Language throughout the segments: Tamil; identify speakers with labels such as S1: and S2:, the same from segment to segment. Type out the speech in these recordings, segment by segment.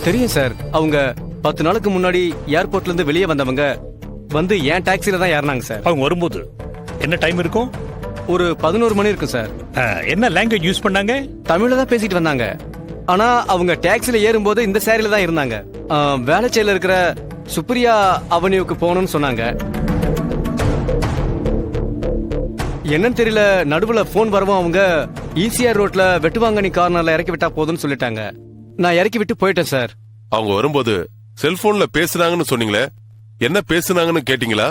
S1: தெரியும் சார். அவங்க 10 நாளுக்கு முன்னாடி ஏர்போர்ட்ல இருந்து வெளியே வந்தவங்க வந்து என் டாக்ஸில தான் ஏறினாங்க சார்.
S2: அவங்க வரும்போது என்ன டைம் இருக்கும்?
S1: ஒரு 11 மணி இருக்கும் சார்.
S2: என்ன லாங்குவேஜ் யூஸ் பண்ணாங்க?
S1: தமிழ்ல தான் பேசிட்டு வந்தாங்க. ஆனா அவங்க டாக்ஸில ஏறும்போது இந்த சாரில தான் இருந்தாங்க. வேளச்சேரியில இருக்கிற சுப்ரியா அவென்யூக்கு போகணும்னு சொன்னாங்க. என்னன்னு தெரியல, நடுவுல போன் வரவும் அவங்க ஈசிஆர் ரோட்ல வெட்டுவாங்கனி கார்னர்ல இறக்கி விட்டா போதும்னு சொல்லிட்டாங்க. நான் இறக்கி விட்டு போயிட்டேன் சார்.
S3: அவங்க வரும்போது செல்போன்ல பேசுனாங்கன்னு சொன்னீங்களே, என்ன பேசுனாங்கன்னு கேட்டீங்களா?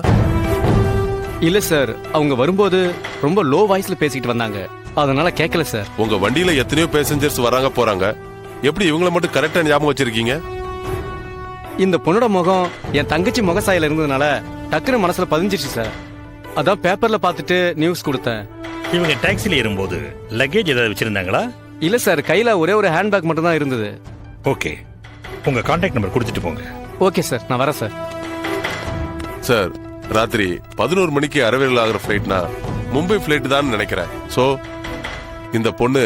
S1: இல்ல சார், அவங்க வரும்போது ரொம்ப லோ வாய்ஸ்ல பேசிட்டு வந்தாங்க, அதனால கேட்கல சார்.
S3: உங்க வண்டியில எத்தனையோ பேசஞ்சர்ஸ் வராங்க போறாங்க, எப்படி இவங்கள மட்டும் கரெக்டா ஞாபகம் வச்சிருக்கீங்க?
S1: இந்த பொண்ணோட முகம் என் தங்கச்சி முகசாயில இருந்ததுனால டக்குனு மனசுல பதிஞ்சிருச்சு சார். அதான் பேப்பர்ல பார்த்துட்டு நியூஸ் கொடுத்தேன்.
S2: இவங்க டாக்ஸில ஏறும்போது லக்கேஜ் ஏதாவது வச்சிருந்தாங்களா?
S1: இல்ல சார், கையில ஒரே ஒரு ஹேண்ட்பேக் மட்டும் தான் இருந்தது.
S2: ஓகே, உங்க கான்டாக்ட் நம்பர் கொடுத்துட்டு போங்க.
S1: ஓகே சார், நான் வரேன் சார்.
S3: சார், ராத்திரி 11 மணிக்கு அரைவேல் ஆகிற ஃபிளைட்னா மும்பை ஃபிளைட் தான் நினைக்கிறேன். சோ இந்த பொண்ணு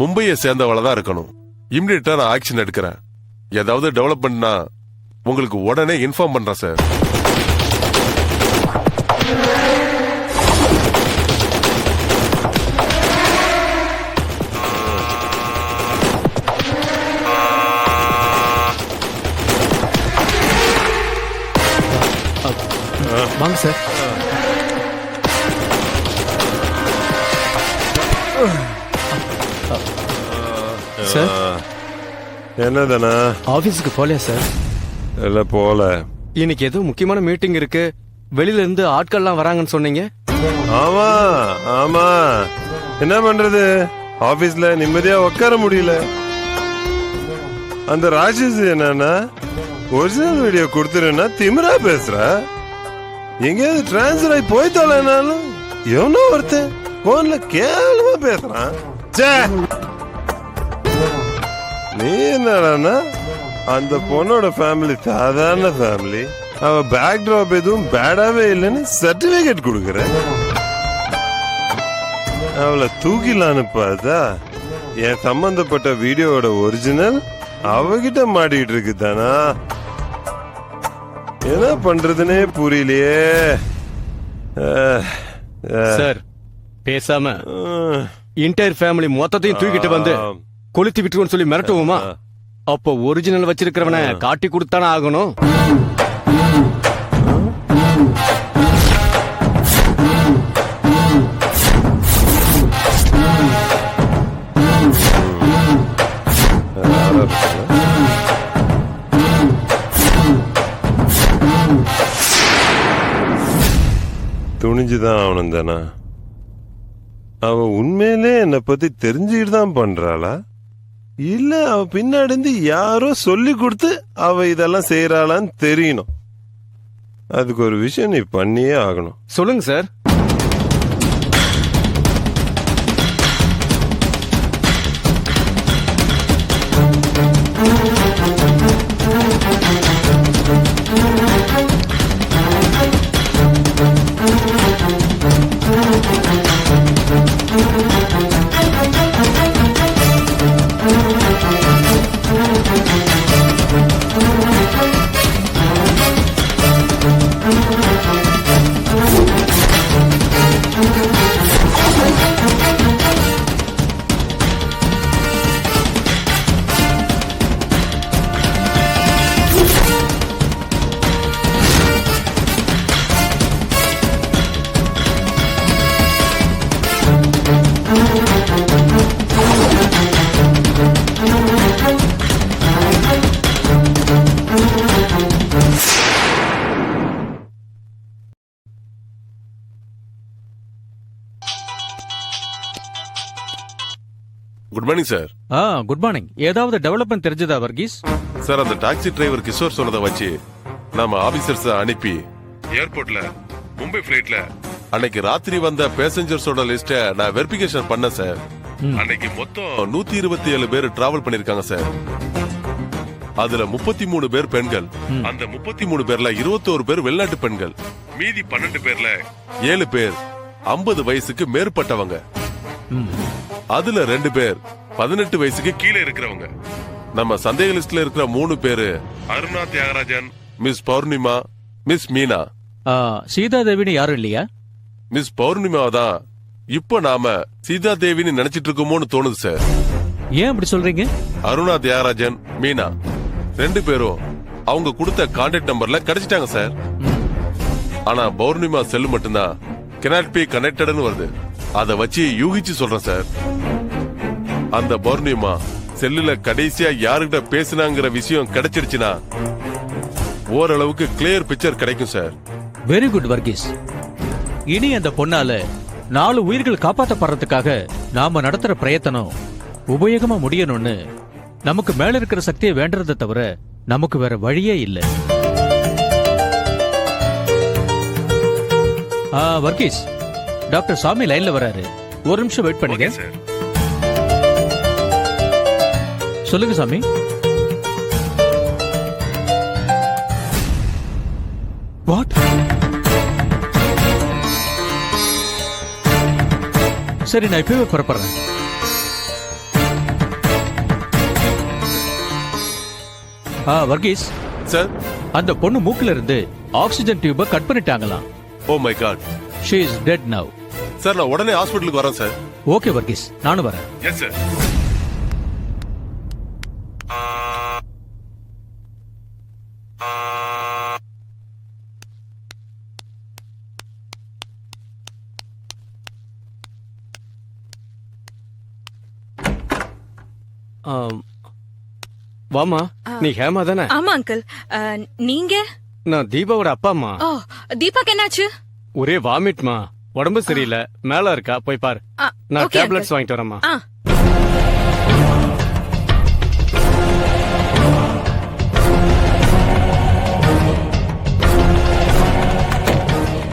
S3: மும்பையை சேர்ந்தவள தான் இருக்கணும். இமிடியேட்டா நான் ஆக்ஷன் எடுக்கிறேன். ஏதாவது டெவலப்மெண்ட்னா உங்களுக்கு உடனே இன்ஃபார்ம் பண்றேன் சார்.
S1: வாங்க சார். சார்,
S4: என்னதானா?
S1: ஆபீஸ்க்கு போலையா சார்?
S4: இல்ல போல.
S1: இன்னைக்கு ஏதோ முக்கியமான மீட்டிங் இருக்கு, வெளியில இருந்து ஆட்கள்லாம் வராங்கன்னு சொன்னீங்க.
S4: ஆமா ஆமா, என்ன பண்றது, ஆபீஸ்ல நிம்மதியா உட்கார முடியல. அந்த ராட்சஸ் என்னன்னா ஒரிஜினல் வீடியோ கொடுத்துருன்னா திமிரா பேசுற. எங்கேயாவது டிரான்ஸ்ஃபர் ஆகி போய்த்தாலும் எவனோ ஒருத்தன் போன்ல கேவலமா பேசுறான். நீ என்னடா, அந்த பொண்ணோட ஃபேமிலி சாதாரண ஃபேமிலி, அவ பேக் டிராப் எதுவும் பேடாவே இல்லைன்னு சர்டிபிகேட் கொடுக்கற. அவளை தூக்கிலான்னு பார்த்தா என் சம்பந்தப்பட்ட வீடியோவோட ஒரிஜினல் அவகிட்ட மாட்டிட்டு இருக்கு தானா. என்ன பண்றதுனே புரியலையே
S1: சார். பேசாம இன்டர் ஃபேமிலி மொத்தத்தையும் தூக்கிட்டு வந்து கொளுத்தி விட்டுருவோம்னு சொல்லி மிரட்டுவோமா? அப்போ ஒரிஜினல் வச்சிருக்கிறவனை காட்டி கொடுத்தானே ஆகணும்.
S4: துணிஞ்சுதான் ஆகணும் தானா? அவ உண்மையிலே என்னை பத்தி தெரிஞ்சுக்கிட்டு தான் பண்றாளா, இல்ல அவ பின்னாடி இருந்து யாரோ சொல்லி கொடுத்து அவ இதெல்லாம் செய்யறாளான்னு தெரியணும். அதுக்கு ஒரு விஷயம் நீ பண்ணியே ஆகணும்.
S1: சொல்லுங்க sir.
S3: Good morning sir.
S5: Good morning. ஏதாவது டெவலப்மெண்ட் தெரிஞ்சதா வர்கீஸ்?
S3: சார், அந்த டாக்ஸி டிரைவர் கிஷோர் சொன்னதை வச்சு நாம ஆபீசர்ஸ் அனுப்பி ஏர்போர்ட்ல மும்பை பிளைட்ல அன்னைக்கு ராத்திரி வந்த பேசஞ்சர்ஸோட லிஸ்ட நான் வெரிஃபிகேஷன் பண்ணேன் சார். அன்னைக்கு மொத்தம் 127 பேர் டிராவல் பண்ணிருக்காங்க சார். அதுல 33 பேர் பெண்கள். அந்த 33 பேர்ல 21 பேர் வெளிநாட்டு பெண்கள். மீதி 12 பேர்ல 7 பேர் 50 வயசுக்கு மேற்பட்டவங்க. அதுல 2 பேர் 18 வயசுக்கு கீழே இருக்கிறவங்க. நம்ம சந்தேக லிஸ்ட்ல இருக்கிற 3 பேரு அருணா தியாகராஜன், மிஸ் பௌர்ணிமா, மிஸ் மீனா.
S5: சீதா தேவின்னு யாரும் இல்லையா?
S3: மிஸ் பௌர்ணிமாவை தான் இப்போ நாம சீதா தேவின்னு நினைச்சிட்டு இருக்கோமோன்னு தோணுது சார்.
S5: ஏன் அப்படி சொல்றீங்க?
S3: அருணா தியாகராஜன், மீனா 2 பேரும் அவங்க கொடுத்த கான்டாக்ட் நம்பர்ல கிடைச்சிட்டாங்க சார். ஆனா பௌர்ணிமா செல்லு மட்டும்தான் cannot be connectedனு வருது. அத வச்சு யூகிச்சு சொல்றேன் சார். அந்த பௌர்ணிமா செல்லுல கடைசியா யாருக்கிட்ட பேசினாங்கிற விஷயம் கிடைச்சிருச்சுன்னா ஓரளவுக்கு கிளியர் பிக்சர் கிடைக்கும் சார்.
S5: Very good Varghese. இனி அந்த பொண்ணால 4 உயிர்கள் காப்பாற்றப்படுறதுக்காக நாம நடத்துற பிரயத்தனம் உபயோகமா முடியணும்னு நமக்கு மேல இருக்கிற சக்தியை வேண்டறதை தவிர நமக்கு வேற வழியே இல்லை. வர்கீஸ், டாக்டர் சாமி லைன்ல வராரு. ஒரு நிமிஷம் வெயிட் பண்ணுங்க.
S2: Okay sir.
S5: சொல்லுங்க சாமி. வாட்? சரி, நான் இப்பவே புறப்படுறேன். வர்கீஸ்
S3: சார்,
S5: அந்த பொண்ணு மூக்குல இருந்து ஆக்சிஜன் டியூப கட் பண்ணிட்டாங்களாம்.
S3: Oh my god.
S5: She is dead now.
S3: Sir, நான் உடனே ஹாஸ்பிட்டலுக்கு வரேன் சார்.
S5: ஓகே வர்கீஸ், நானும் வரேன்.
S3: Yes sir.
S1: வாமா, நீ ஹேமா தானே?
S6: ஆமா அங்கிள். நீங்க?
S1: நான் தீபாவோட அப்பா அம்மா.
S6: ஓ, தீபாக்கு என்னாச்சு?
S1: ஒரே வாமிட்மா, உடம்பு சரியில்லை, மேல இருக்கா, போய் பாரு. நான்
S6: ஓகே
S1: டேப்லெட்ஸ் வாங்கிட்டு வரேம்மா.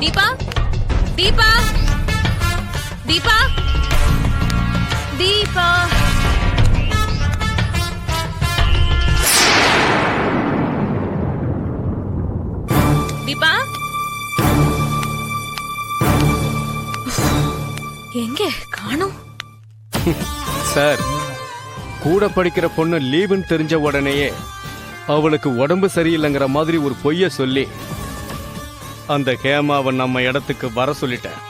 S6: தீபா, தீபா, தீபா, தீபா. தீபா, எங்க காணோம்?
S1: சார், கூட படிக்கிற பொண்ணு லீவுன்னு தெரிஞ்ச உடனேயே அவளுக்கு உடம்பு சரியில்லைங்கிற மாதிரி ஒரு பொய்ய சொல்லி அந்த ஹேமாவை நம்ம இடத்துக்கு வர சொல்லிட்டேன்.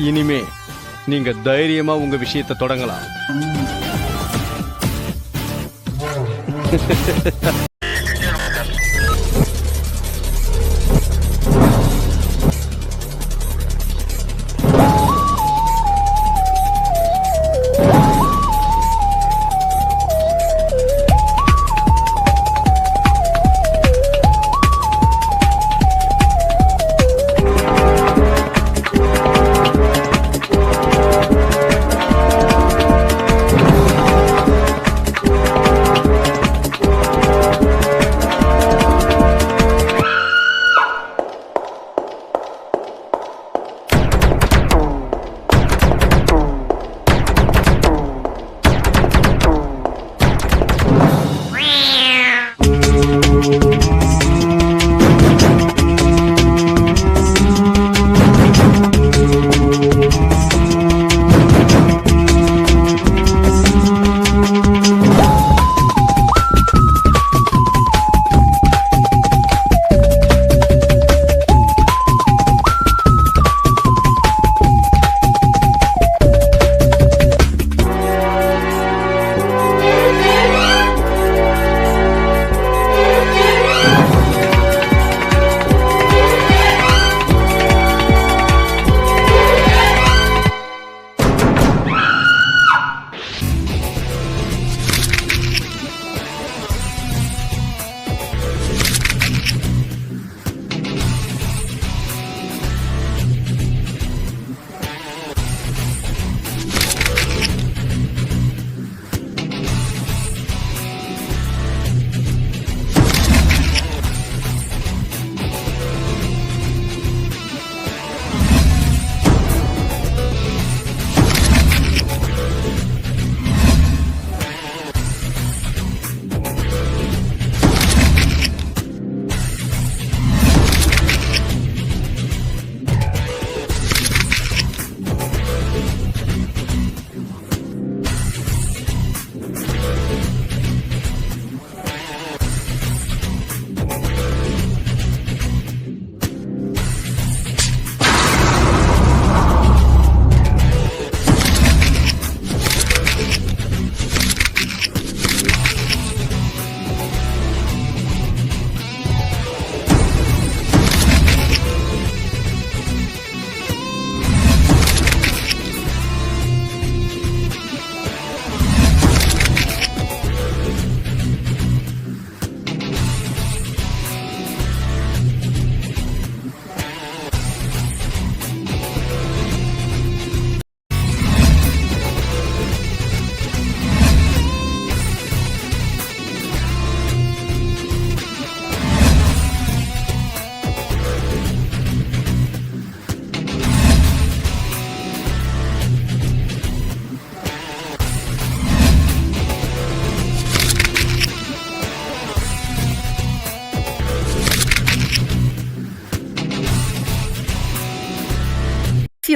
S1: இனிமே நீங்க தைரியமா உங்க விஷயத்தை தொடங்கலாம்.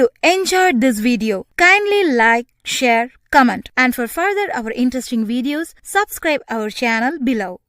S7: you enjoyed this video, kindly like, share, comment, and for further our interesting videos, subscribe our channel below.